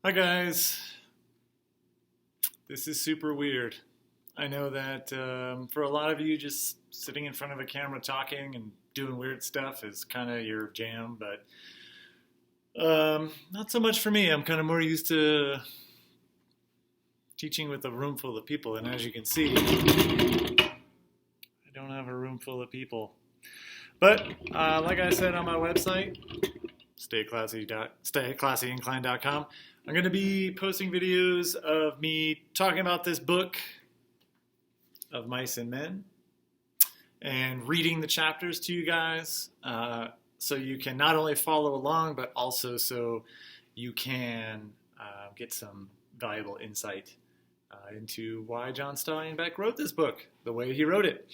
Hi guys, this is super weird. I know that for a lot of you, just sitting in front of a camera talking and doing weird stuff is kind of your jam, but not so much for me. I'm kind of more used to teaching with a room full of people, and as you can see, I don't have a room full of people. But like I said on my website, stayclassyincline.com, I'm going to be posting videos of me talking about this book of Mice and Men and reading the chapters to you guys so you can not only follow along, but also so you can get some valuable insight into why John Steinbeck wrote this book the way he wrote it.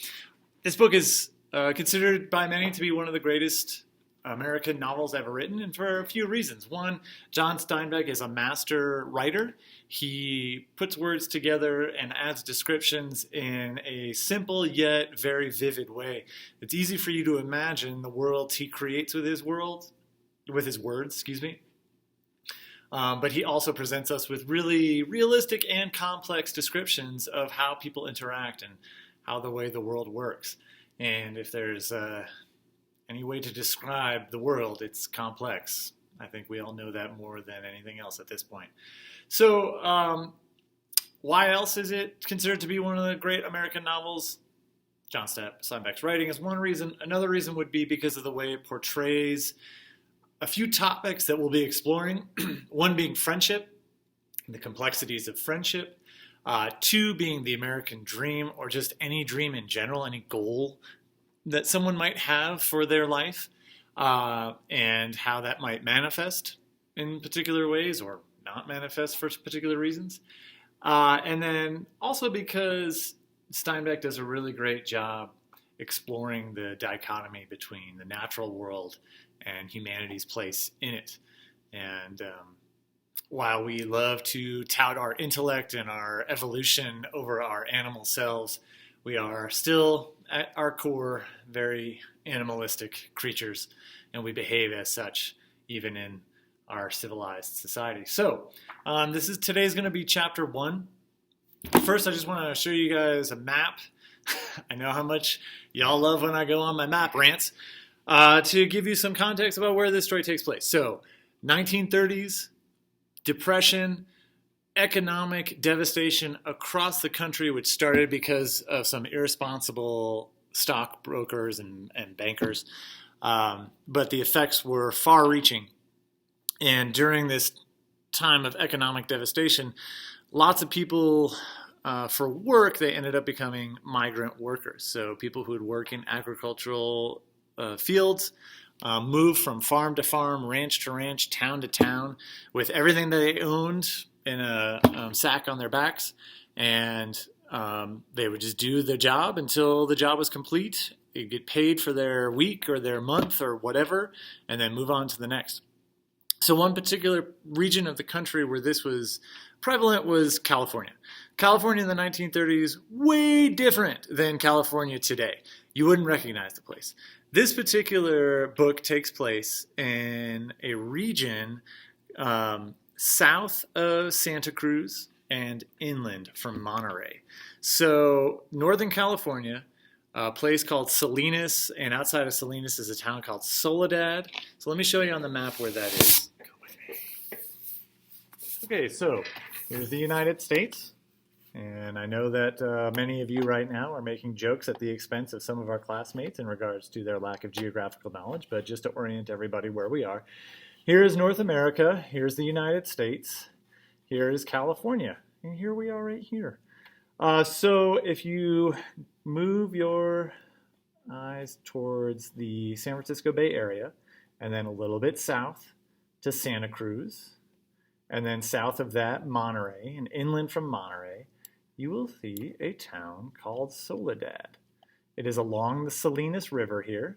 This book is considered by many to be one of the greatest American novels ever written, and for a few reasons. One, John Steinbeck is a master writer. He puts words together and adds descriptions in a simple yet very vivid way. It's easy for you to imagine the worlds he creates with his words, but he also presents us with really realistic and complex descriptions of how people interact and how the way the world works. And if there's any way to describe the world, it's complex. I think we all know that more than anything else at this point. So why else is it considered to be one of the great American novels? John Steinbeck's writing is one reason. Another reason would be because of the way it portrays a few topics that we'll be exploring. One being friendship, the complexities of friendship. Two being the American dream, or just any dream in general, any goal that someone might have for their life, and how that might manifest in particular ways or not manifest for particular reasons. And then also because Steinbeck does a really great job exploring the dichotomy between the natural world and humanity's place in it. And while we love to tout our intellect and our evolution over our animal selves, we are still, at our core, very animalistic creatures, and we behave as such even in our civilized society. So today's going to be chapter 1. First, I just want to show you guys a map. I know how much y'all love when I go on my map rants, to give you some context about where this story takes place. So 1930s, Depression, economic devastation across the country, which started because of some irresponsible stockbrokers and bankers. But the effects were far-reaching. And during this time of economic devastation, lots of people, for work, they ended up becoming migrant workers. So people who would work in agricultural fields, moved from farm to farm, ranch to ranch, town to town, with everything that they owned in a sack on their backs, and they would just do the job until the job was complete. They'd get paid for their week or their month or whatever, and then move on to the next. So one particular region of the country where this was prevalent was California. California in the 1930s, way different than California today. You wouldn't recognize the place. This particular book takes place in a region south of Santa Cruz and inland from Monterey. So Northern California, a place called Salinas, and outside of Salinas is a town called Soledad. So let me show you on the map where that is. Go with me. Okay, so here's the United States. And I know that many of you right now are making jokes at the expense of some of our classmates in regards to their lack of geographical knowledge, but just to orient everybody where we are. Here's North America, here's the United States, here is California, and here we are right here. So if you move your eyes towards the San Francisco Bay Area, and then a little bit south to Santa Cruz, and then south of that, Monterey, and inland from Monterey, you will see a town called Soledad. It is along the Salinas River here.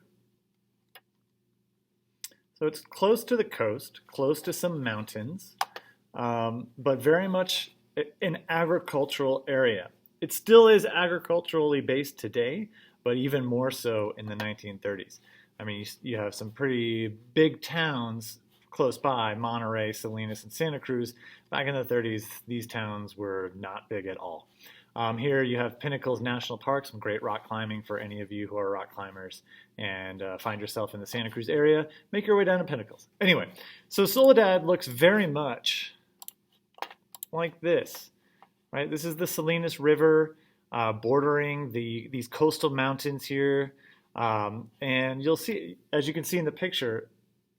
So it's close to the coast, close to some mountains, but very much an agricultural area. It still is agriculturally based today, but even more so in the 1930s. I mean, you have some pretty big towns close by, Monterey, Salinas, and Santa Cruz, back in the 30s, these towns were not big at all. Here you have Pinnacles National Park, some great rock climbing for any of you who are rock climbers and find yourself in the Santa Cruz area. Make your way down to Pinnacles. Anyway, so Soledad looks very much like this, right? This is the Salinas River bordering these coastal mountains here. And you'll see, as you can see in the picture,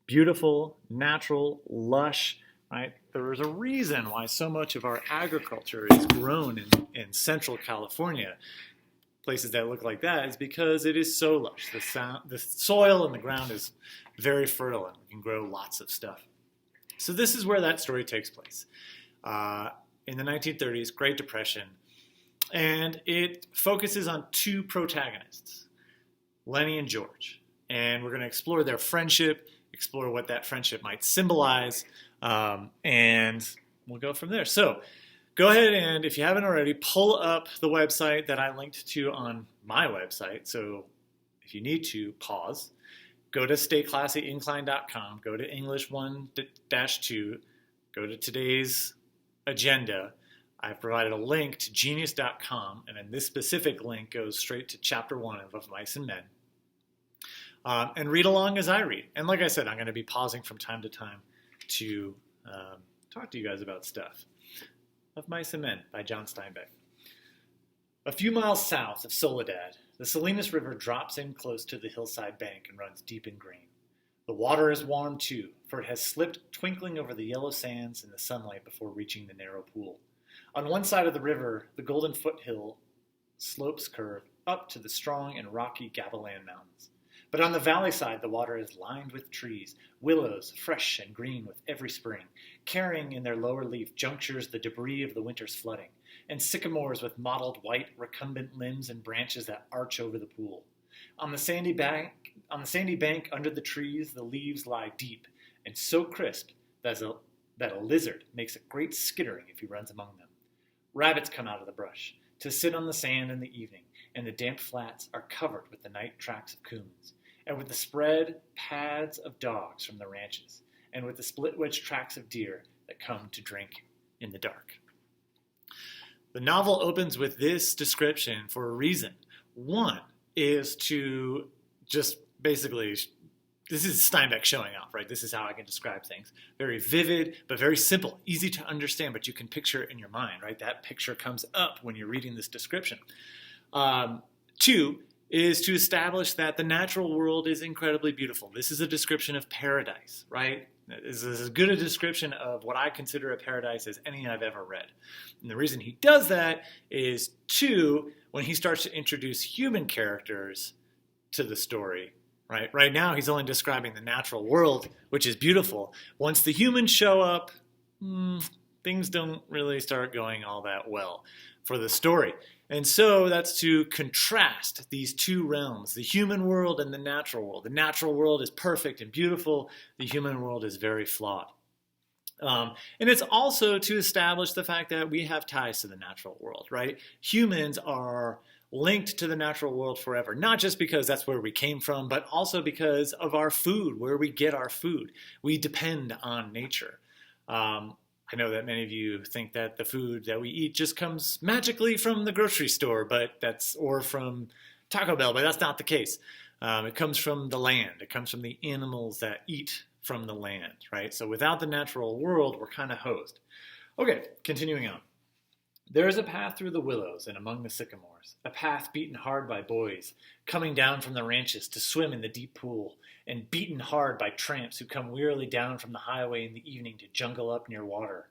beautiful, natural, lush, right? There is a reason why so much of our agriculture is grown in central California. Places that look like that is because it is so lush. The soil and the ground is very fertile and we can grow lots of stuff. So this is where that story takes place. In the 1930s, Great Depression, and it focuses on two protagonists, Lenny and George. And we're going to explore their friendship, explore what that friendship might symbolize, and we'll go from there. So go ahead and, if you haven't already, pull up the website that I linked to on my website. So if you need to, pause. Go to stayclassyincline.com, go to English 1-2, go to today's agenda. I've provided a link to genius.com, and then this specific link goes straight to chapter 1 of Mice and Men. And read along as I read. And like I said, I'm going to be pausing from time to time to talk to you guys about stuff. Of Mice and Men by John Steinbeck. A few miles south of Soledad, the Salinas River drops in close to the hillside bank and runs deep in green. The water is warm too, for it has slipped twinkling over the yellow sands in the sunlight before reaching the narrow pool. On one side of the river, the Golden Foothill slopes curve up to the strong and rocky Gavilan Mountains. But on the valley side, the water is lined with trees, willows fresh and green with every spring, carrying in their lower leaf junctures the debris of the winter's flooding, and sycamores with mottled white recumbent limbs and branches that arch over the pool. On the sandy bank under the trees, the leaves lie deep and so crisp that a lizard makes a great skittering if he runs among them. Rabbits come out of the brush to sit on the sand in the evening, and the damp flats are covered with the night tracks of coons, and with the spread pads of dogs from the ranches, and with the split-wedge tracks of deer that come to drink in the dark. The novel opens with this description for a reason. One is to just basically, this is Steinbeck showing off, right? This is how I can describe things. Very vivid, but very simple, easy to understand, but you can picture it in your mind, right? That picture comes up when you're reading this description. Two is to establish that the natural world is incredibly beautiful. This is a description of paradise, right? This is as good a description of what I consider a paradise as any I've ever read. And the reason he does that is, two, when he starts to introduce human characters to the story, right? Right now, he's only describing the natural world, which is beautiful. Once the humans show up, things don't really start going all that well for the story. And so that's to contrast these two realms, the human world and the natural world. The natural world is perfect and beautiful. The human world is very flawed. And it's also to establish the fact that we have ties to the natural world, right? Humans are linked to the natural world forever, not just because that's where we came from, but also because of our food, where we get our food. We depend on nature. I know that many of you think that the food that we eat just comes magically from the grocery store, or from Taco Bell, but that's not the case. It comes from the land. It comes from the animals that eat from the land, right? So without the natural world, we're kind of hosed. Okay, continuing on. There is a path through the willows and among the sycamores, a path beaten hard by boys, coming down from the ranches to swim in the deep pool, and beaten hard by tramps who come wearily down from the highway in the evening to jungle up near water.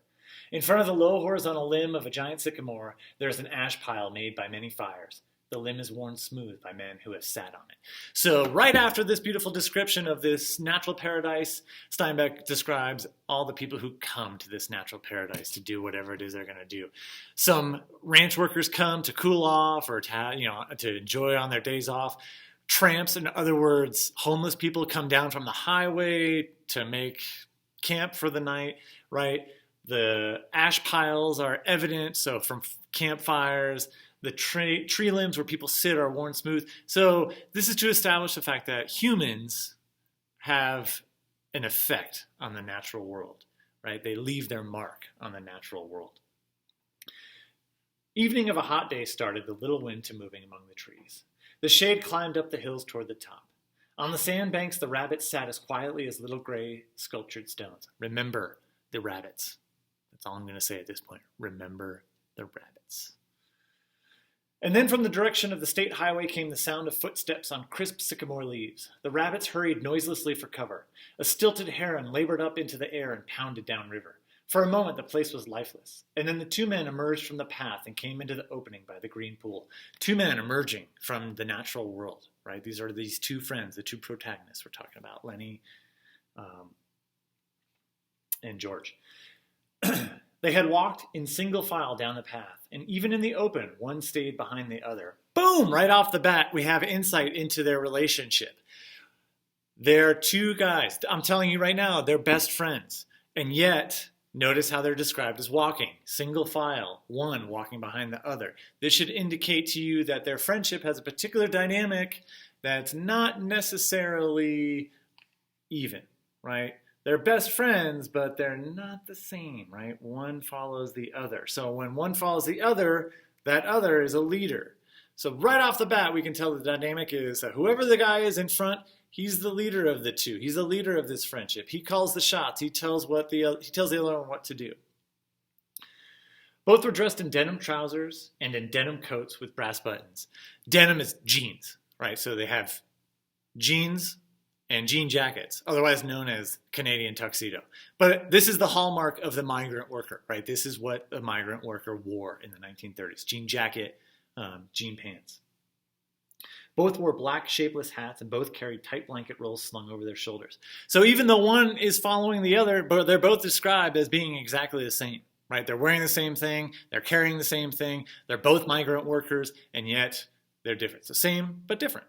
In front of the low horizontal limb of a giant sycamore, there is an ash pile made by many fires. The limb is worn smooth by men who have sat on it. So right after this beautiful description of this natural paradise, Steinbeck describes all the people who come to this natural paradise to do whatever it is they're going to do. Some ranch workers come to cool off or to enjoy on their days off. Tramps, in other words, homeless people, come down from the highway to make camp for the night, right? The ash piles are evident, so from campfires. The tree limbs where people sit are worn smooth. So this is to establish the fact that humans have an effect on the natural world, right? They leave their mark on the natural world. Evening of a hot day started the little wind to moving among the trees. The shade climbed up the hills toward the top. On the sandbanks, the rabbits sat as quietly as little gray sculptured stones. Remember the rabbits. That's all I'm going to say at this point. Remember the rabbits. And then from the direction of the state highway came the sound of footsteps on crisp sycamore leaves. The rabbits hurried noiselessly for cover. A stilted heron labored up into the air and pounded downriver. For a moment, the place was lifeless, and then the two men emerged from the path and came into the opening by the green pool. Two men emerging from the natural world, right? These are these two friends, the two protagonists we're talking about, Lenny and George. They had walked in single file down the path, and even in the open, one stayed behind the other. Boom! Right off the bat, we have insight into their relationship. They're two guys. I'm telling you right now, they're best friends, and yet notice how they're described as walking, single file, one walking behind the other. This should indicate to you that their friendship has a particular dynamic that's not necessarily even, right? They're best friends, but they're not the same, right? One follows the other. So when one follows the other, that other is a leader. So right off the bat, we can tell the dynamic is that whoever the guy is in front, he's the leader of the two. He's the leader of this friendship. He calls the shots. He tells the other one what to do. Both were dressed in denim trousers and in denim coats with brass buttons. Denim is jeans, right? So they have jeans and jean jackets, otherwise known as Canadian tuxedo. But this is the hallmark of the migrant worker, right? This is what a migrant worker wore in the 1930s. Jean jacket, jean pants. Both wore black, shapeless hats, and both carried tight blanket rolls slung over their shoulders. So even though one is following the other, but they're both described as being exactly the same, right? They're wearing the same thing, they're carrying the same thing, they're both migrant workers, and yet they're different. So same, but different.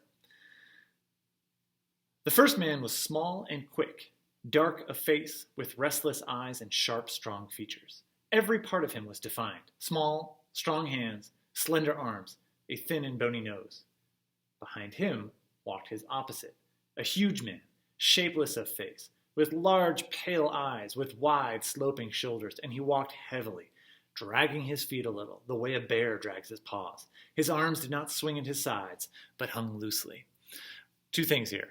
The first man was small and quick, dark of face, with restless eyes and sharp, strong features. Every part of him was defined. Small, strong hands, slender arms, a thin and bony nose. Behind him walked his opposite, a huge man, shapeless of face, with large, pale eyes, with wide, sloping shoulders, and he walked heavily, dragging his feet a little, the way a bear drags his paws. His arms did not swing at his sides, but hung loosely. Two things here.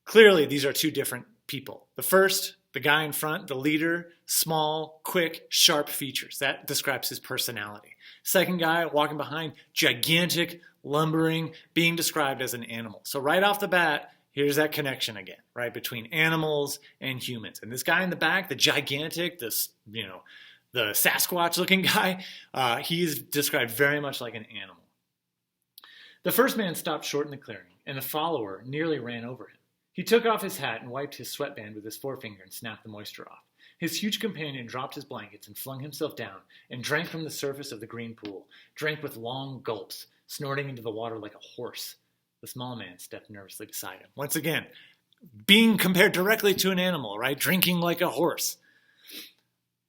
Clearly, these are two different people. The first, the guy in front, the leader, small, quick, sharp features. That describes his personality. Second guy walking behind, gigantic, lumbering, being described as an animal. So right off the bat, here's that connection again, right, between animals and humans. And this guy in the back, the gigantic, the Sasquatch-looking guy, he is described very much like an animal. The first man stopped short in the clearing, and the follower nearly ran over him. He took off his hat and wiped his sweatband with his forefinger and snapped the moisture off. His huge companion dropped his blankets and flung himself down and drank from the surface of the green pool, drank with long gulps, snorting into the water like a horse. The small man stepped nervously beside him. Once again, being compared directly to an animal, right? Drinking like a horse.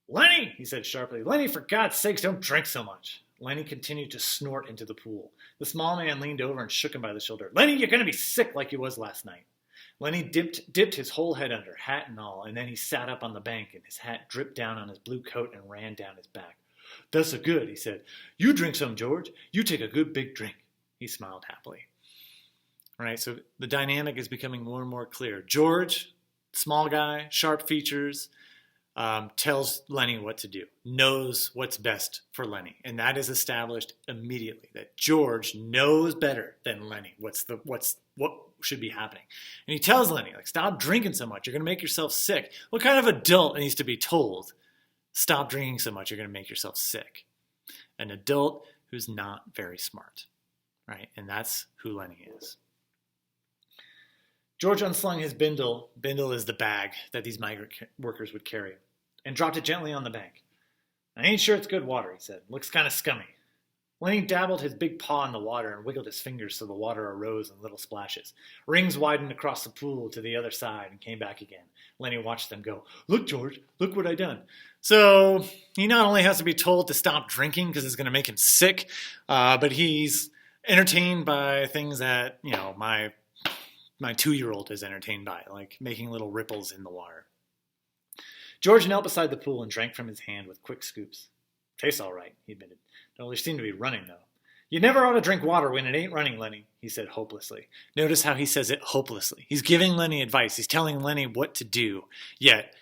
"Lenny," he said sharply. "Lenny, for God's sakes, don't drink so much." Lenny continued to snort into the pool. The small man leaned over and shook him by the shoulder. "Lenny, you're going to be sick like you was last night." Lenny dipped his whole head under, hat and all, and then he sat up on the bank, and his hat dripped down on his blue coat and ran down his back. "That's a good," he said. "You drink some, George. You take a good big drink." He smiled happily. All right, so the dynamic is becoming more and more clear. George, small guy, sharp features, tells Lenny what to do, knows what's best for Lenny. And that is established immediately, that George knows better than Lenny what should be happening. And he tells Lenny, stop drinking so much. You're going to make yourself sick. What kind of adult needs to be told, stop drinking so much, you're going to make yourself sick? An adult who's not very smart, right? And that's who Lenny is. George unslung his bindle. Bindle is the bag that these migrant workers would carry, and dropped it gently on the bank. "I ain't sure it's good water," he said. "Looks kind of scummy." Lenny dabbled his big paw in the water and wiggled his fingers so the water arose in little splashes. Rings widened across the pool to the other side and came back again. Lenny watched them go. "Look, George, look what I done." So he not only has to be told to stop drinking because it's going to make him sick, but he's entertained by things that, my 2-year-old is entertained by, like making little ripples in the water. George knelt beside the pool and drank from his hand with quick scoops. Tastes all right, he admitted. Don't really seem to be running, though. You never ought to drink water when it ain't running, Lenny, he said hopelessly. Notice how he says it hopelessly. He's giving Lenny advice. He's telling Lenny what to do. Yet,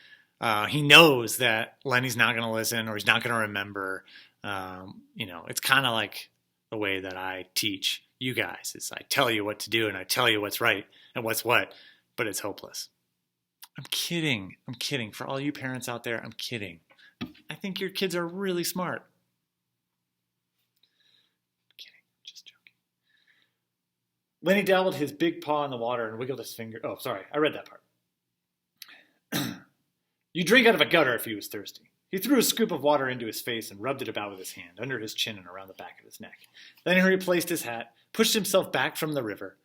he knows that Lenny's not going to listen or he's not going to remember. It's kind of like the way that I teach you guys is I tell you what to do and I tell you what's right and what's what, but it's hopeless. I'm kidding. For all you parents out there, I'm kidding. I think your kids are really smart. I'm kidding. Just joking. Lenny dabbled his big paw in the water and wiggled his finger. Oh, sorry. I read that part. You drink out of a gutter if he was thirsty. He threw a scoop of water into his face and rubbed it about with his hand, under his chin and around the back of his neck. Then he replaced his hat, pushed himself back from the river,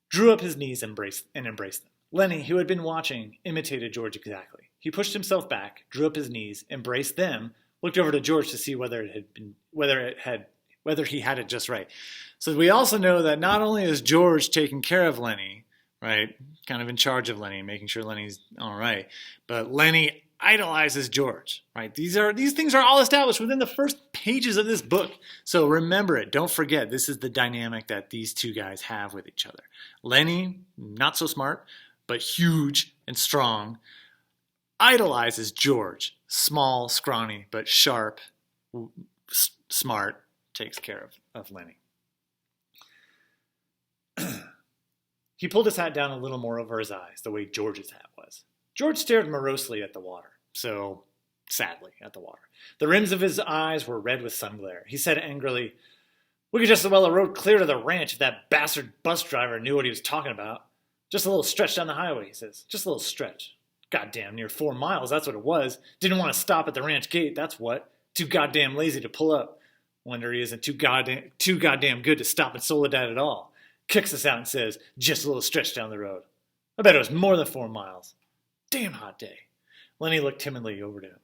drew up his knees and embraced them. Lenny, who had been watching, imitated George exactly. He pushed himself back, drew up his knees, embraced them, looked over to George to see whether he had it just right. So we also know that not only is George taking care of Lenny, right, kind of in charge of Lenny, making sure Lenny's all right, but Lenny idolizes George, right? These things are all established within the first pages of this book. So remember it. Don't forget, this is the dynamic that these two guys have with each other. Lenny, not so smart, but huge and strong, idolizes George. Small, scrawny, but sharp, smart, takes care of Lenny. He pulled his hat down a little more over his eyes, the way George's hat was. George stared morosely at the water. Sadly, at the water. The rims of his eyes were red with sun glare. He said angrily, "We could just as well have rode clear to the ranch if that bastard bus driver knew what he was talking about. Just a little stretch down the highway," he says. "Just a little stretch. Goddamn, near 4 miles, that's what it was. Didn't want to stop at the ranch gate, that's what. Too goddamn lazy to pull up. Wonder he isn't too goddamn good to stop in Soledad at all. Kicks us out and says, just a little stretch down the road. I bet it was more than 4 miles. Damn hot day." Lenny looked timidly over to him.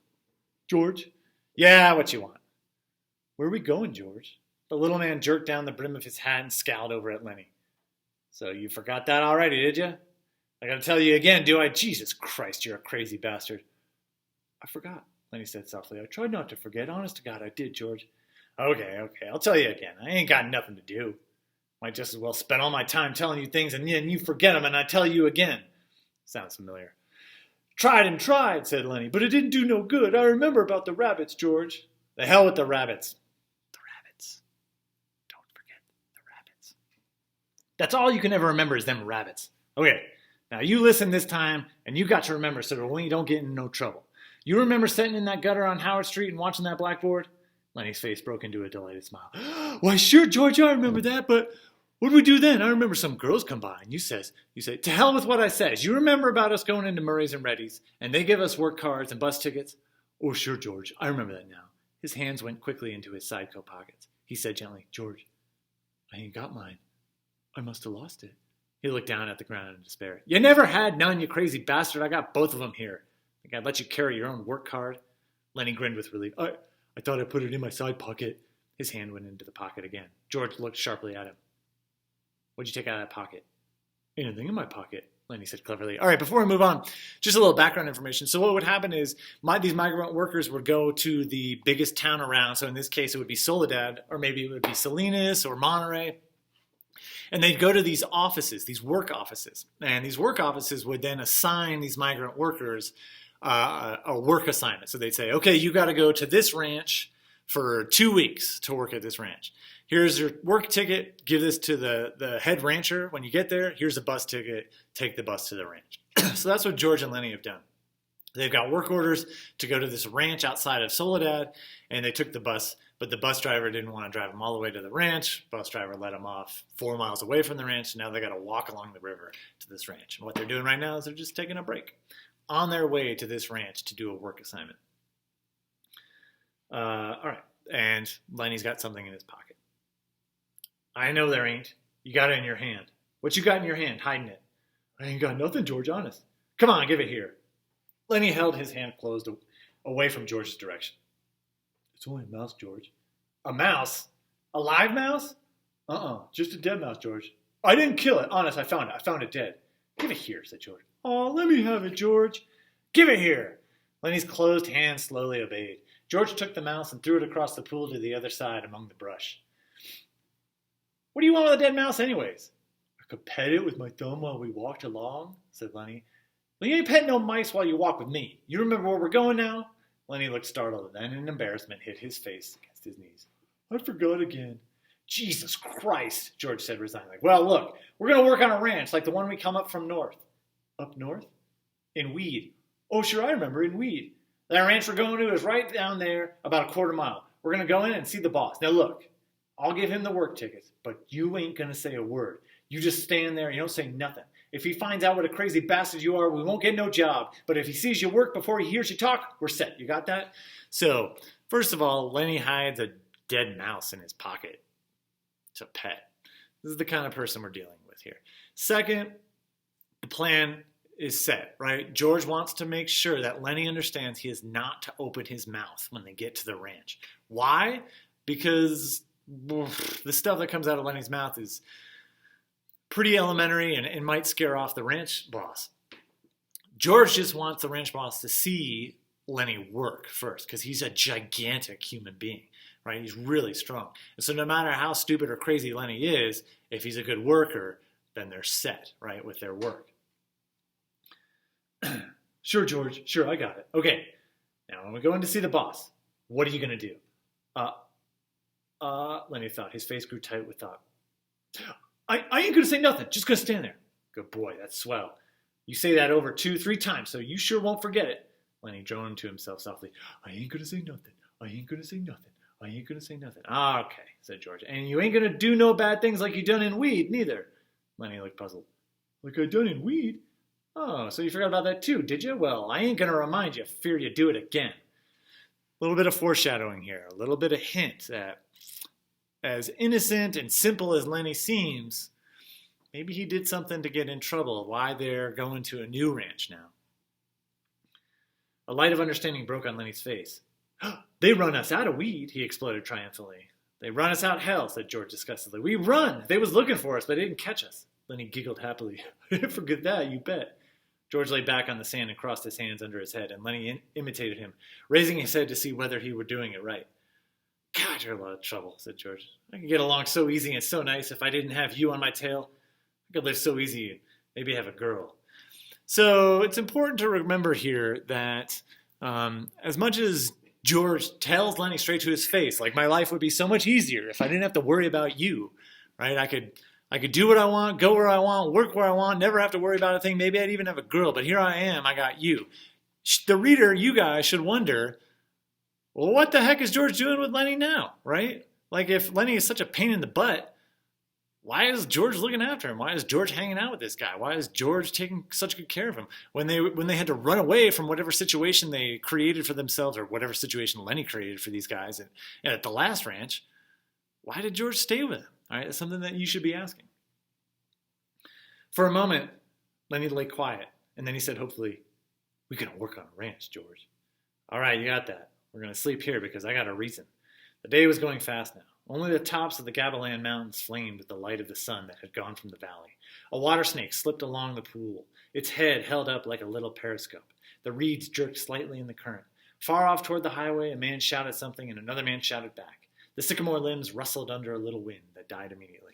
"George?" "Yeah, what you want?" "Where are we going, George?" The little man jerked down the brim of his hat and scowled over at Lenny. "So you forgot that already, did you? I gotta tell you again, do I? Jesus Christ, you're a crazy bastard." "I forgot," Lenny said softly. "I tried not to forget. Honest to God, I did, George." Okay, I'll tell you again. I ain't got nothing to do. Might just as well spend all my time telling you things and then you forget them and I tell you again." Sounds familiar. "Tried and tried," said Lenny, "but it didn't do no good. I remember about the rabbits, George." "The hell with the rabbits." The rabbits. Don't forget the rabbits. That's all you can ever remember is them rabbits. Okay, now you listen this time and you got to remember so that we don't get in no trouble. You remember sitting in that gutter on Howard Street and watching that blackboard? Lenny's face broke into a delighted smile. "Why, sure, George, I remember that, but what did we do then? I remember some girls come by, and you say, to hell with what I says. You remember about us going into Murray's and Reddy's, and they give us work cards and bus tickets?" "Oh, sure, George, I remember that now." His hands went quickly into his side coat pockets. He said gently, "George, I ain't got mine. I must have lost it." He looked down at the ground in despair. "You never had none, you crazy bastard. I got both of them here. Think I'd let you carry your own work card?" Lenny grinned with relief. I thought I put it in my side pocket." His hand went into the pocket again. George looked sharply at him. "What'd you take out of that pocket?" "Anything in my pocket," Lenny said cleverly. All right, before we move on, just a little background information. So what would happen is these migrant workers would go to the biggest town around. So in this case, it would be Soledad, or maybe it would be Salinas or Monterey. And they'd go to these offices, these work offices. And these work offices would then assign these migrant workers a work assignment. So they'd say, okay, you got to go to this ranch for 2 weeks to work at this ranch. Here's your work ticket. Give this to the head rancher. When you get there, here's a bus ticket. Take the bus to the ranch. So that's what George and Lenny have done. They've got work orders to go to this ranch outside of Soledad, and they took the bus, but the bus driver didn't want to drive them all the way to the ranch. Bus driver let them off 4 miles away from the ranch, and now they got to walk along the river to this ranch. And what they're doing right now is they're just taking a break on their way to this ranch to do a work assignment. All right, and Lenny's got something in his pocket. "I know there ain't. You got it in your hand. What you got in your hand, hiding it?" "I ain't got nothing, George, honest." "Come on, give it here." Lenny held his hand closed away from George's direction. "It's only a mouse, George." "A mouse? A live mouse?" Just a dead mouse, George." "I didn't kill it. Honest, I found it. I found it dead." Give it here, said George. Oh, let me have it, George. Give it here. Lenny's closed hand slowly obeyed. George took the mouse and threw it across the pool to the other side among the brush. What do you want with a dead mouse anyways? I could pet it with my thumb while we walked along, said Lenny. Well, you ain't petting no mice while you walk with me. You remember where we're going now? Lenny looked startled, and then in embarrassment hit his face against his knees. I forgot again. Jesus Christ, George said resignedly. Well, look, we're going to work on a ranch like the one we come up from north. Up north? In Weed. Oh, sure, I remember, in Weed. That ranch we're going to is right down there, about a quarter mile. We're going to go in and see the boss. Now, look, I'll give him the work tickets, but you ain't going to say a word. You just stand there and you don't say nothing. If he finds out what a crazy bastard you are, we won't get no job. But if he sees you work before he hears you talk, we're set. You got that? So, first of all, Lenny hides a dead mouse in his pocket. It's a pet. This is the kind of person we're dealing with here. Second, the plan is set, right? George wants to make sure that Lenny understands he is not to open his mouth when they get to the ranch. Why? Because the stuff that comes out of Lenny's mouth is pretty elementary and might scare off the ranch boss. George just wants the ranch boss to see Lenny work first because he's a gigantic human being, right? He's really strong. And so no matter how stupid or crazy Lenny is, if he's a good worker, then they're set, right, with their work. Sure, George. Sure, I got it. Okay. Now, when we go in to see the boss, what are you going to do? Lenny thought. His face grew tight with thought. I ain't going to say nothing. Just going to stand there. Good boy. That's swell. You say that over 2-3 times, so you sure won't forget it. Lenny droned to himself softly. I ain't going to say nothing. I ain't going to say nothing. I ain't going to say nothing. Okay, said George. And you ain't going to do no bad things like you done in Weed, neither. Lenny looked puzzled. Like I done in Weed? Oh, so you forgot about that too, did you? Well, I ain't going to remind you. Fear you do it again. A little bit of foreshadowing here. A little bit of hint that as innocent and simple as Lenny seems, maybe he did something to get in trouble. Why they're going to a new ranch now. A light of understanding broke on Lenny's face. They run us out of Weed, he exploded triumphantly. They run us out hell, said George disgustedly. We run! They was looking for us, but they didn't catch us. Lenny giggled happily. Forget that, you bet. George lay back on the sand and crossed his hands under his head, and Lenny imitated him, raising his head to see whether he were doing it right. God, you're a lot of trouble, said George. I could get along so easy and so nice if I didn't have you on my tail. I could live so easy and maybe have a girl. So it's important to remember here that as much as George tells Lenny straight to his face, like my life would be so much easier if I didn't have to worry about you, right? I could do what I want, go where I want, work where I want, never have to worry about a thing. Maybe I'd even have a girl, but here I am, I got you. The reader, you guys, should wonder, well, what the heck is George doing with Lenny now, right? Like if Lenny is such a pain in the butt, why is George looking after him? Why is George hanging out with this guy? Why is George taking such good care of him? When they had to run away from whatever situation they created for themselves or whatever situation Lenny created for these guys at the last ranch, why did George stay with him? All right, that's something that you should be asking. For a moment, Lenny lay quiet, and then he said hopefully, we're going to work on a ranch, George. All right, you got that. We're going to sleep here because I got a reason. The day was going fast now. Only the tops of the Gavilan Mountains flamed with the light of the sun that had gone from the valley. A water snake slipped along the pool, its head held up like a little periscope. The reeds jerked slightly in the current. Far off toward the highway, a man shouted something and another man shouted back. The sycamore limbs rustled under a little wind that died immediately.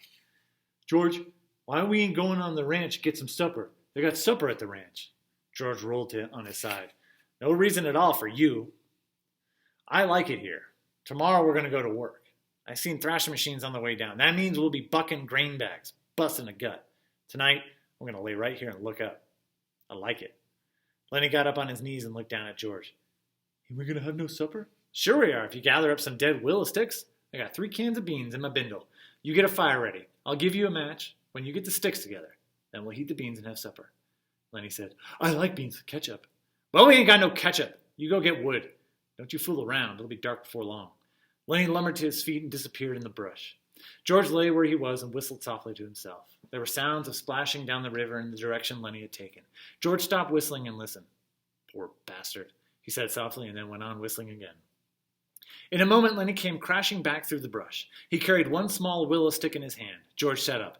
George, why we ain't going on the ranch to get some supper? They got supper at the ranch. George rolled on his side. No reason at all for you. I like it here. Tomorrow we're going to go to work. I seen thrashing machines on the way down. That means we'll be bucking grain bags, busting a gut. Tonight, we're going to lay right here and look up. I like it. Lenny got up on his knees and looked down at George. We're going to have no supper? Sure we are, if you gather up some dead willow sticks. I got 3 cans of beans in my bindle. You get a fire ready. I'll give you a match when you get the sticks together. Then we'll heat the beans and have supper. Lenny said, I like beans with ketchup. Well, we ain't got no ketchup. You go get wood. Don't you fool around. It'll be dark before long. Lenny lumbered to his feet and disappeared in the brush. George lay where he was and whistled softly to himself. There were sounds of splashing down the river in the direction Lenny had taken. George stopped whistling and listened. Poor bastard, he said softly and then went on whistling again. In a moment, Lenny came crashing back through the brush. He carried one small willow stick in his hand. George sat up.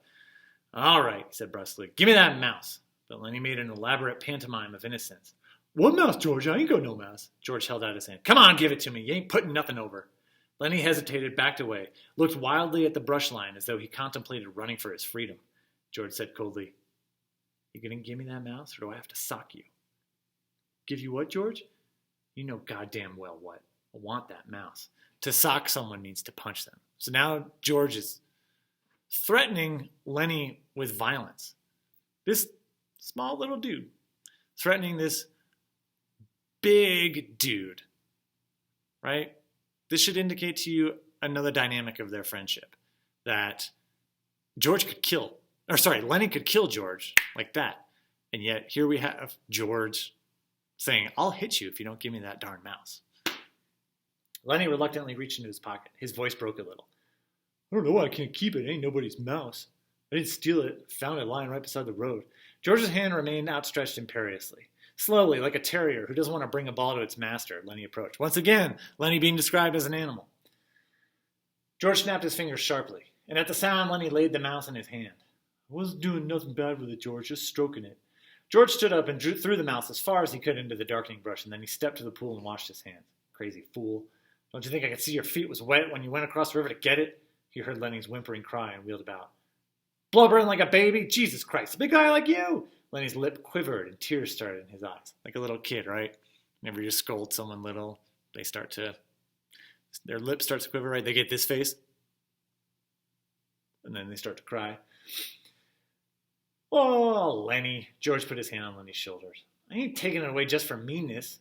All right, he said brusquely. Give me that mouse. But Lenny made an elaborate pantomime of innocence. What mouse, George? I ain't got no mouse. George held out his hand. Come on, give it to me. You ain't putting nothing over. Lenny hesitated, backed away, looked wildly at the brush line as though he contemplated running for his freedom. George said coldly, You gonna give me that mouse, or do I have to sock you? Give you what, George? You know goddamn well what. I want that mouse. To sock someone means to punch them. So now George is threatening Lenny with violence. This small little dude threatening this big dude, right? This should indicate to you another dynamic of their friendship, that Lenny could kill George like that. And yet here we have George saying, I'll hit you if you don't give me that darn mouse. Lenny reluctantly reached into his pocket. His voice broke a little. I don't know why I can't keep it. It ain't nobody's mouse. I didn't steal it. Found it lying right beside the road. George's hand remained outstretched imperiously. Slowly, like a terrier who doesn't want to bring a ball to its master, Lenny approached. Once again, Lenny being described as an animal. George snapped his fingers sharply, and at the sound, Lenny laid the mouse in his hand. I wasn't doing nothing bad with it, George, just stroking it. George stood up and threw the mouse as far as he could into the darkening brush, and then he stepped to the pool and washed his hands. Crazy fool. Don't you think I could see your feet was wet when you went across the river to get it? He heard Lenny's whimpering cry and wheeled about. Blubbering like a baby? Jesus Christ, a big guy like you! Lenny's lip quivered and tears started in his eyes. Like a little kid, right? Whenever you scold someone little, their lip starts to quiver, right? They get this face. And then they start to cry. Oh, Lenny. George put his hand on Lenny's shoulders. I ain't taking it away just for meanness.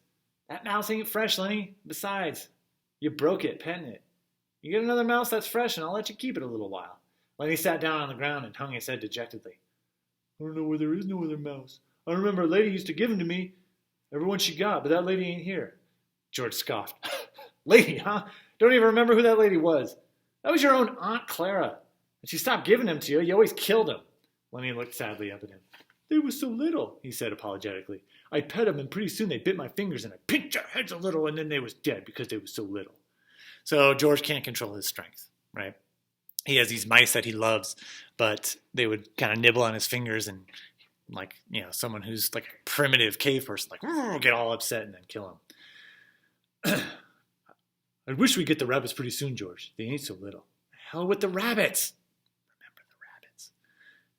That mouse ain't fresh, Lenny. Besides, you broke it petting it. You get another mouse that's fresh, and I'll let you keep it a little while. Lenny sat down on the ground and hung his head dejectedly. I don't know where there is no other mouse. I remember a lady used to give them to me. Every one she got, but that lady ain't here. George scoffed. Lady, huh? Don't even remember who that lady was. That was your own Aunt Clara. And she stopped giving them to you. You always killed them. Lenny looked sadly up at him. They were so little, he said apologetically. I pet them, and pretty soon they bit my fingers, and I pinched their heads a little, and then they was dead because they was so little. So George can't control his strength, right? He has these mice that he loves, but they would kind of nibble on his fingers, and someone who's like a primitive cave person, get all upset and then kill him. I wish we'd get the rabbits pretty soon, George. They ain't so little. Hell with the rabbits. Remember the rabbits.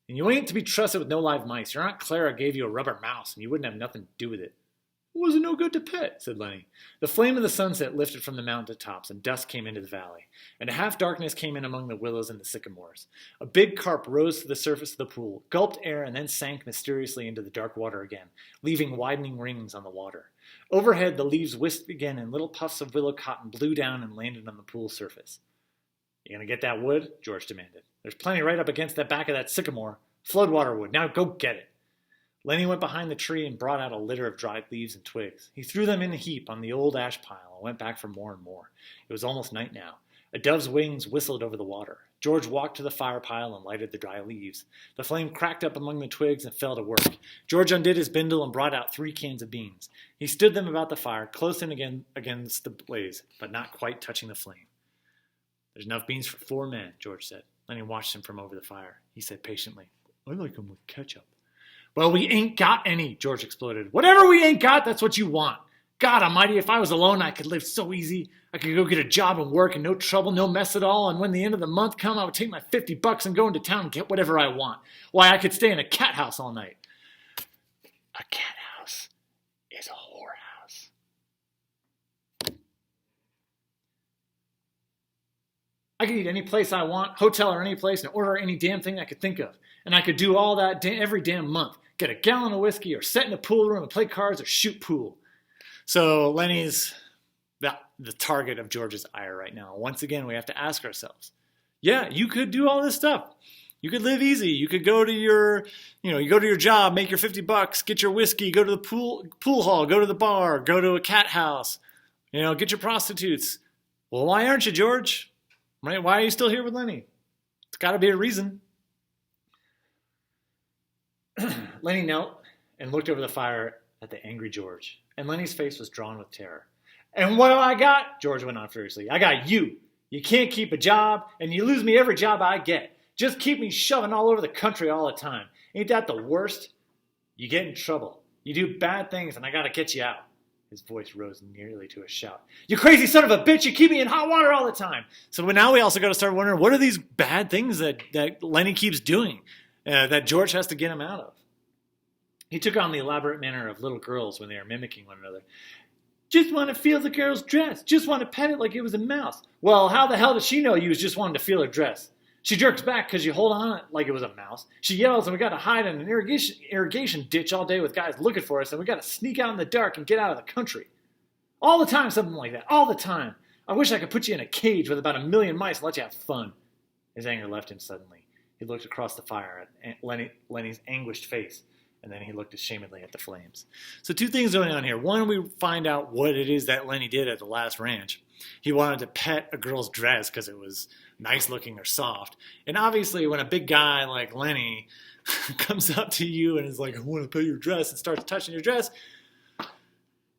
And you ain't to be trusted with no live mice. Your Aunt Clara gave you a rubber mouse, and you wouldn't have nothing to do with it. It wasn't no good to pet, said Lenny. The flame of the sunset lifted from the mountain tops, and dusk came into the valley, and a half-darkness came in among the willows and the sycamores. A big carp rose to the surface of the pool, gulped air, and then sank mysteriously into the dark water again, leaving widening rings on the water. Overhead, the leaves whisked again, and little puffs of willow cotton blew down and landed on the pool surface. You gonna get that wood? George demanded. There's plenty right up against the back of that sycamore. Floodwater wood. Now go get it. Lenny went behind the tree and brought out a litter of dried leaves and twigs. He threw them in a heap on the old ash pile and went back for more and more. It was almost night now. A dove's wings whistled over the water. George walked to the fire pile and lighted the dry leaves. The flame cracked up among the twigs and fell to work. George undid his bindle and brought out 3 cans of beans. He stood them about the fire, close in against the blaze, but not quite touching the flame. There's enough beans for 4 men, George said. Lenny watched him from over the fire. He said patiently, I like them with ketchup. Well, we ain't got any, George exploded. Whatever we ain't got, that's what you want. God almighty, if I was alone, I could live so easy. I could go get a job and work and no trouble, no mess at all. And when the end of the month come, I would take my $50 and go into town and get whatever I want. Why, I could stay in a cat house all night. A cat house is a whorehouse. I could eat any place I want, hotel or any place, and order any damn thing I could think of. And I could do all that every damn month. Get a gallon of whiskey or sit in a pool room and play cards or shoot pool. So Lenny's the target of George's ire right now. Once again, we have to ask ourselves, yeah, you could do all this stuff. You could live easy. You could go to your job, make your $50, get your whiskey, go to the pool hall, go to the bar, go to a cat house, get your prostitutes. Well, why aren't you, George? Right? Why are you still here with Lenny? It's got to be a reason. Lenny knelt and looked over the fire at the angry George, and Lenny's face was drawn with terror. And what do I got? George went on furiously. I got you. You can't keep a job, and you lose me every job I get. Just keep me shoving all over the country all the time. Ain't that the worst? You get in trouble. You do bad things, and I gotta get you out. His voice rose nearly to a shout. You crazy son of a bitch, you keep me in hot water all the time. So now we also got to start wondering, what are these bad things that Lenny keeps doing that George has to get him out of? He took on the elaborate manner of little girls when they are mimicking one another. Just want to feel the girl's dress. Just want to pet it like it was a mouse. Well, how the hell does she know you was just wanting to feel her dress? She jerks back because you hold on it like it was a mouse. She yells and we got to hide in an irrigation ditch all day with guys looking for us, and we got to sneak out in the dark and get out of the country. All the time, something like that. All the time. I wish I could put you in a cage with about 1,000,000 mice and let you have fun. His anger left him suddenly. He looked across the fire at Lenny's anguished face, and then he looked ashamedly at the flames. So 2 things going on here. One, we find out what it is that Lenny did at the last ranch. He wanted to pet a girl's dress because it was nice looking or soft. And obviously when a big guy like Lenny comes up to you and is like, I want to pet your dress, and starts touching your dress,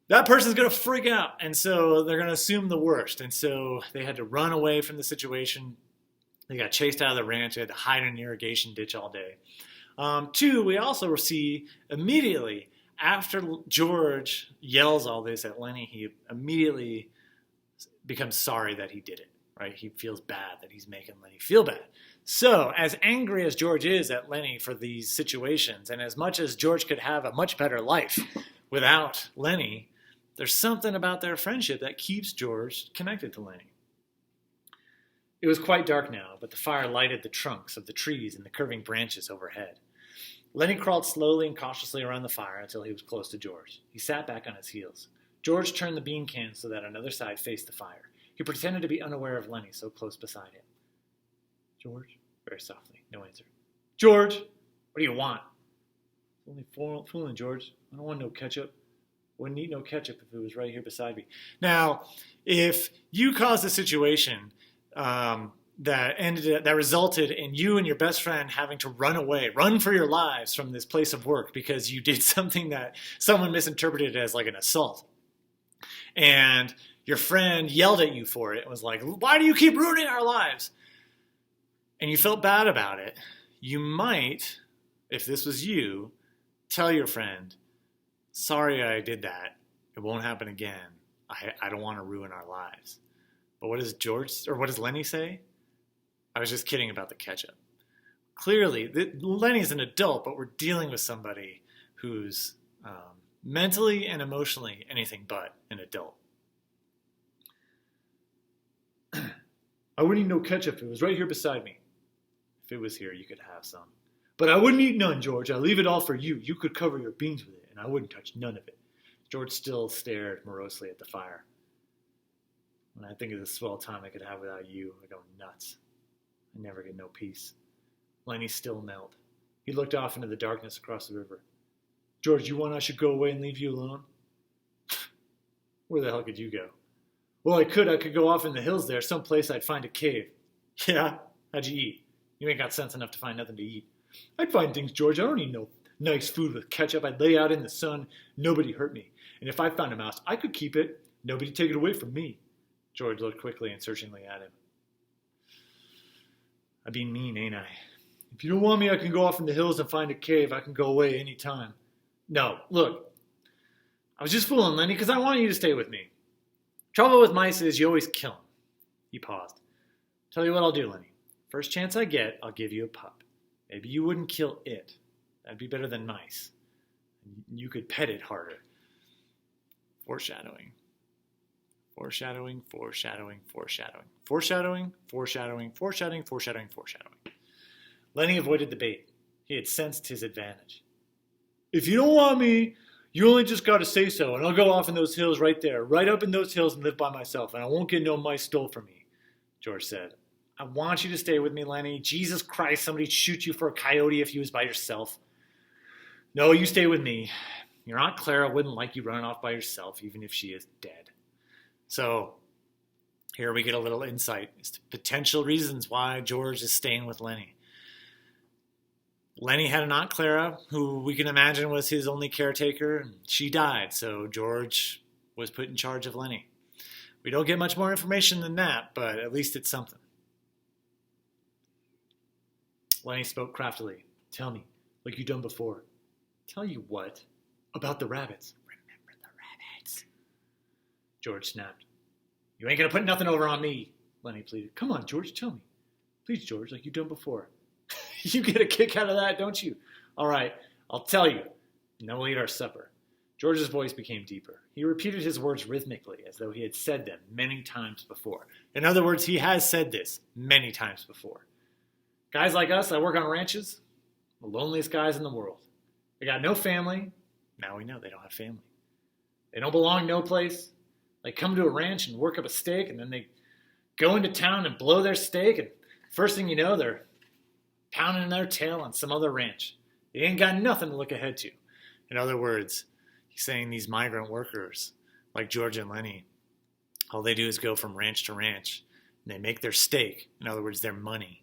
that person's going to freak out. And so they're going to assume the worst. And so they had to run away from the situation. They got chased out of the ranch. They had to hide in an irrigation ditch all day. 2, we also see immediately after George yells all this at Lenny, he immediately becomes sorry that he did it, right? He feels bad that he's making Lenny feel bad. So as angry as George is at Lenny for these situations, and as much as George could have a much better life without Lenny, there's something about their friendship that keeps George connected to Lenny. It was quite dark now, but the fire lighted the trunks of the trees and the curving branches overhead. Lenny crawled slowly and cautiously around the fire until he was close to George. He sat back on his heels. George turned the bean can so that another side faced the fire. He pretended to be unaware of Lenny so close beside him. George? Very softly. No answer. George! What do you want? Only fooling, George. I don't want no ketchup. Wouldn't eat no ketchup if it was right here beside me. Now, if you caused a situation that resulted in you and your best friend having to run for your lives from this place of work because you did something that someone misinterpreted as like an assault, and your friend yelled at you for it and was like, why do you keep ruining our lives? And you felt bad about it, you might, if this was you, tell your friend, sorry I did that. It won't happen again. I don't want to ruin our lives. But what does Lenny say? I was just kidding about the ketchup. Clearly, Lenny's an adult, but we're dealing with somebody who's mentally and emotionally anything but an adult. I wouldn't eat no ketchup if it was right here beside me. If it was here, you could have some. But I wouldn't eat none, George. I'll leave it all for you. You could cover your beans with it, and I wouldn't touch none of it. George still stared morosely at the fire. When I think of the swell time I could have without you, I go nuts. I never get no peace. Lenny still knelt. He looked off into the darkness across the river. George, you want I should go away and leave you alone? Where the hell could you go? Well, I could go off in the hills there, someplace I'd find a cave. Yeah? How'd you eat? You ain't got sense enough to find nothing to eat. I'd find things, George. I don't need no nice food with ketchup. I'd lay out in the sun. Nobody hurt me. And if I found a mouse, I could keep it. Nobody take it away from me. George looked quickly and searchingly at him. I've been mean, ain't I? If you don't want me, I can go off in the hills and find a cave. I can go away any time. No, look. I was just fooling, Lenny, because I wanted you to stay with me. Trouble with mice is you always kill them. He paused. Tell you what I'll do, Lenny. First chance I get, I'll give you a pup. Maybe you wouldn't kill it. That'd be better than mice. You could pet it harder. Foreshadowing. Foreshadowing, foreshadowing, foreshadowing. Foreshadowing, foreshadowing, foreshadowing, foreshadowing, foreshadowing. Lenny avoided the bait. He had sensed his advantage. If you don't want me, you only just got to say so, and I'll go off in those hills right there, right up in those hills and live by myself, and I won't get no mice stole from me, George said. I want you to stay with me, Lenny. Jesus Christ, somebody'd shoot you for a coyote if you was by yourself. No, you stay with me. Your Aunt Clara wouldn't like you running off by yourself, even if she is dead. So here we get a little insight as to potential reasons why George is staying with Lenny. Lenny had an Aunt Clara, who we can imagine was his only caretaker, and she died, so George was put in charge of Lenny. We don't get much more information than that, but at least it's something. Lenny spoke craftily. Tell me, like you done before. Tell you what? About the rabbits. Remember the rabbits. George snapped. You ain't gonna put nothing over on me, Lenny pleaded. Come on, George, tell me. Please, George, like you've done before. You get a kick out of that, don't you? All right, I'll tell you. And then we'll eat our supper. George's voice became deeper. He repeated his words rhythmically, as though he had said them many times before. In other words, he has said this many times before. Guys like us that work on ranches, the loneliest guys in the world. They got no family. Now we know they don't have family. They don't belong no place. They come to a ranch and work up a steak, and then they go into town and blow their steak, and first thing you know, they're pounding their tail on some other ranch. They ain't got nothing to look ahead to. In other words, he's saying these migrant workers, like George and Lenny, all they do is go from ranch to ranch, and they make their steak, in other words, their money,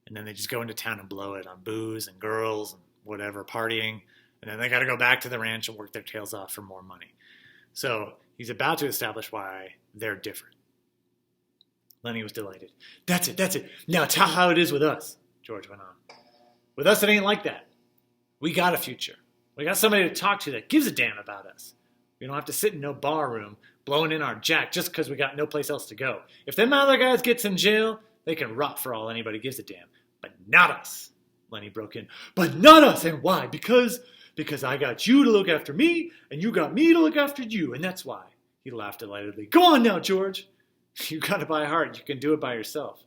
and then they just go into town and blow it on booze and girls and whatever, partying, and then they got to go back to the ranch and work their tails off for more money. So he's about to establish why they're different. Lenny was delighted. That's it. Now tell how it is with us, George went on. With us, it ain't like that. We got a future. We got somebody to talk to that gives a damn about us. We don't have to sit in no bar room blowing in our jack just because we got no place else to go. If them other guys gets in jail, they can rot for all anybody gives a damn. But not us, Lenny broke in. But not us, and why? Because I got you to look after me, and you got me to look after you, and that's why. He laughed delightedly. Go on now, George. You got it by heart. You can do it by yourself.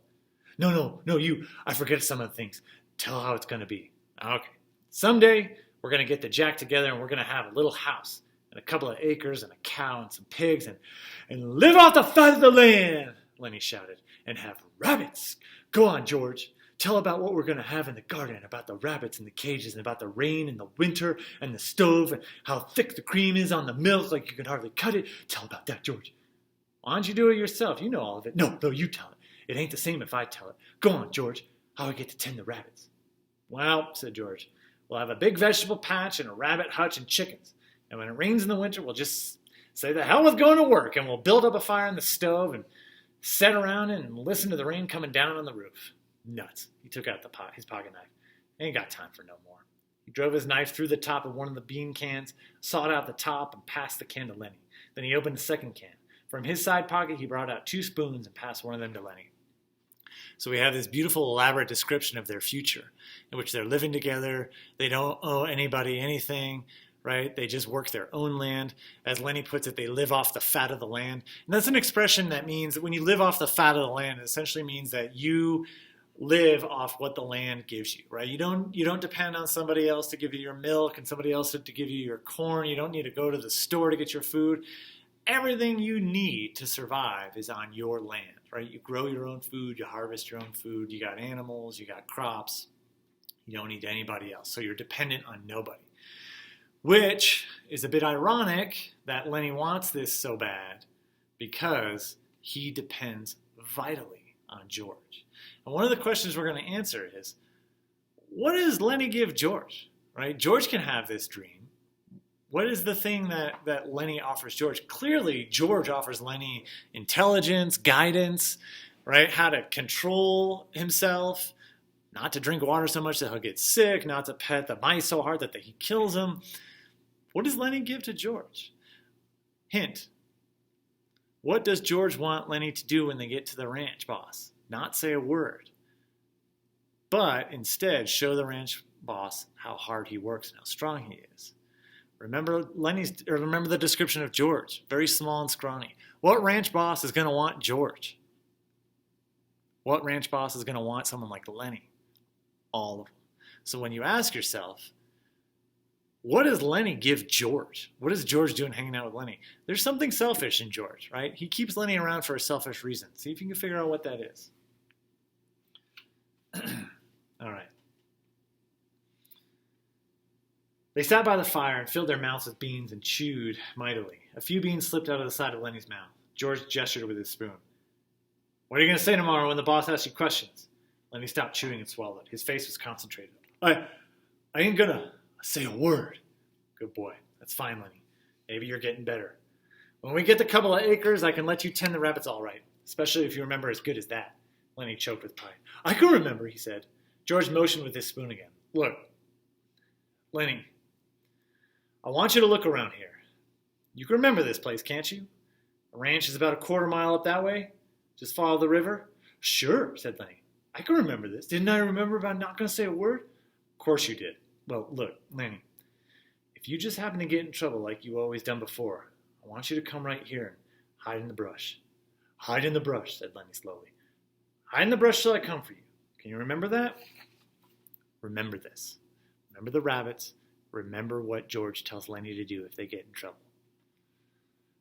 No, you. I forget some of the things. Tell how it's going to be. Okay. Someday, we're going to get the jack together, and we're going to have a little house and a couple of acres and a cow and some pigs and live off the fat of the land, Lenny shouted, and have rabbits. Go on, George. Tell about what we're going to have in the garden, about the rabbits in the cages, and about the rain in the winter, and the stove, and how thick the cream is on the milk, like you can hardly cut it. Tell about that, George. Why don't you do it yourself? You know all of it. No, you tell it. It ain't the same if I tell it. Go on, George. How I get to tend the rabbits? Well, said George, we'll have a big vegetable patch and a rabbit hutch and chickens. And when it rains in the winter, we'll just say the hell with going to work, and we'll build up a fire in the stove and sit around and listen to the rain coming down on the roof. Nuts. He took out his pocket knife. Ain't got time for no more. He drove his knife through the top of one of the bean cans, sawed out the top, and passed the can to Lenny. Then he opened the second can. From his side pocket, he brought out 2 spoons and passed one of them to Lenny. So we have this beautiful, elaborate description of their future, in which they're living together. They don't owe anybody anything, right? They just work their own land. As Lenny puts it, they live off the fat of the land. And that's an expression that means that when you live off the fat of the land, it essentially means that you live off what the land gives you, right? You don't depend on somebody else to give you your milk and somebody else to give you your corn. You don't need to go to the store to get your food. Everything you need to survive is on your land, right? You grow your own food, you harvest your own food, you got animals, you got crops. You don't need anybody else. So you're dependent on nobody. Which is a bit ironic that Lenny wants this so bad because he depends vitally on George. And one of the questions we're going to answer is, what does Lenny give George? Right? George can have this dream. What is the thing that Lenny offers George? Clearly, George offers Lenny intelligence, guidance, right? How to control himself, not to drink water so much that he'll get sick, not to pet the mice so hard that he kills them. What does Lenny give to George? Hint. What does George want Lenny to do when they get to the ranch, boss? Not say a word, but instead show the ranch boss how hard he works and how strong he is. Remember the description of George, very small and scrawny. What ranch boss is going to want George? What ranch boss is going to want someone like Lenny? All of them. So when you ask yourself, what does Lenny give George? What is George doing hanging out with Lenny? There's something selfish in George, right? He keeps Lenny around for a selfish reason. See if you can figure out what that is. All right. They sat by the fire and filled their mouths with beans and chewed mightily. A few beans slipped out of the side of Lenny's mouth. George gestured with his spoon. What are you going to say tomorrow when the boss asks you questions? Lenny stopped chewing and swallowed. His face was concentrated. I ain't going to say a word. Good boy. That's fine, Lenny. Maybe you're getting better. When we get the couple of acres, I can let you tend the rabbits all right, especially if you remember as good as that. Lenny choked with pride. I can remember, he said. George motioned with his spoon again. Look, Lenny, I want you to look around here. You can remember this place, can't you? The ranch is about a quarter mile up that way. Just follow the river. Sure, said Lenny. I can remember this. Didn't I remember about not going to say a word? Of course you did. Well, look, Lenny, if you just happen to get in trouble like you always done before, I want you to come right here and hide in the brush. Hide in the brush, said Lenny slowly. Hide in the brush till I come for you. Can you remember that? Remember this. Remember the rabbits. Remember what George tells Lenny to do if they get in trouble.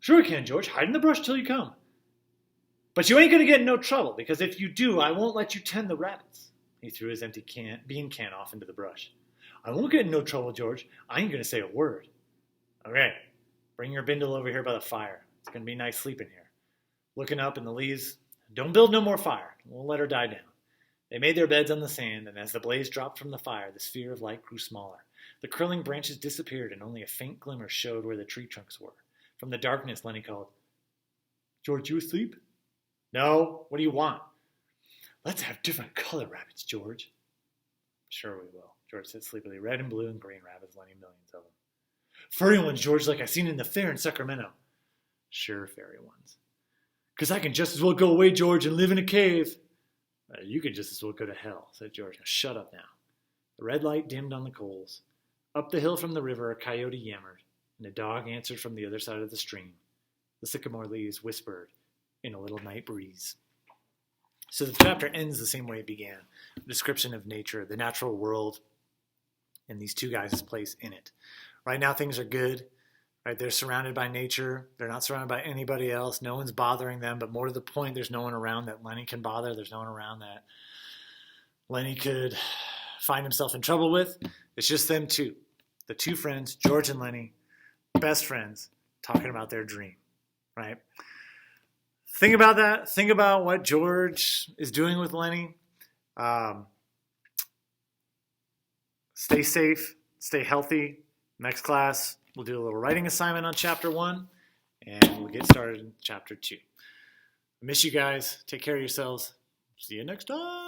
Sure I can, George. Hide in the brush till you come. But you ain't going to get in no trouble, because if you do, I won't let you tend the rabbits. He threw his empty bean can off into the brush. I won't get in no trouble, George. I ain't going to say a word. Okay, bring your bindle over here by the fire. It's going to be nice sleeping here. Looking up in the leaves. Don't build no more fire. We'll let her die down. They made their beds on the sand, and as the blaze dropped from the fire, the sphere of light grew smaller. The curling branches disappeared, and only a faint glimmer showed where the tree trunks were. From the darkness, Lenny called, George, you asleep? No. What do you want? Let's have different color rabbits, George. Sure we will, George said sleepily. Red and blue and green rabbits, Lenny, millions of them. Furry ones, George, like I seen in the fair in Sacramento. Sure, fairy ones. 'Cause I can just as well go away, George, and live in a cave. You could just as well go to hell, said George. Now shut up now. The red light dimmed on the coals. Up the hill from the river, a coyote yammered, and a dog answered from the other side of the stream. The sycamore leaves whispered in a little night breeze. So the chapter ends the same way it began. A description of nature, the natural world, and these two guys' place in it. Right now things are good. Right, they're surrounded by nature. They're not surrounded by anybody else. No one's bothering them. But more to the point, there's no one around that Lenny can bother. There's no one around that Lenny could find himself in trouble with. It's just them two. The two friends, George and Lenny, best friends, talking about their dream. Right? Think about that. Think about what George is doing with Lenny. Stay safe. Stay healthy. Next class, we'll do a little writing assignment on chapter 1, and we'll get started in chapter 2. I miss you guys. Take care of yourselves. See you next time.